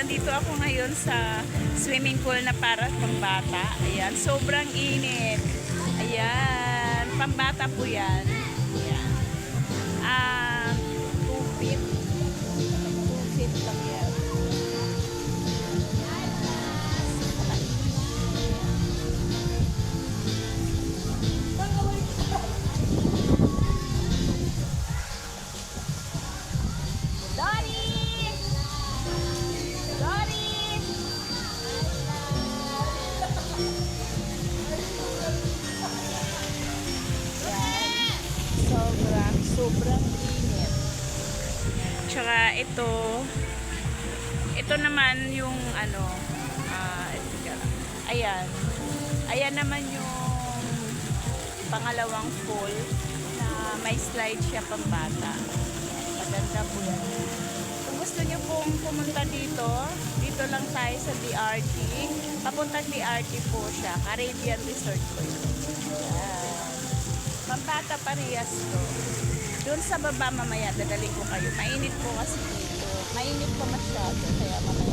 nandito ako ngayon sa swimming pool na para pambata. Ayan, sobrang init. Ayan, pambata po yan. Ayan. 2 feet. 2 feet lang yan. Sobrang init. Tsaka ito naman yung ano, ayan. Ayan naman yung pangalawang pool na may slide siya pambata. Maganda po yan. Kung gusto nyo pong pumunta dito, dito lang tayo sa DRT. Papuntang DRT po siya. Caribbean Resort po ito. Ayan. Pambata parehas to. Doon sa baba mamaya, dadaling ko kayo. Mainit po kasi dito. Mainit po masyado. Kaya mamaya.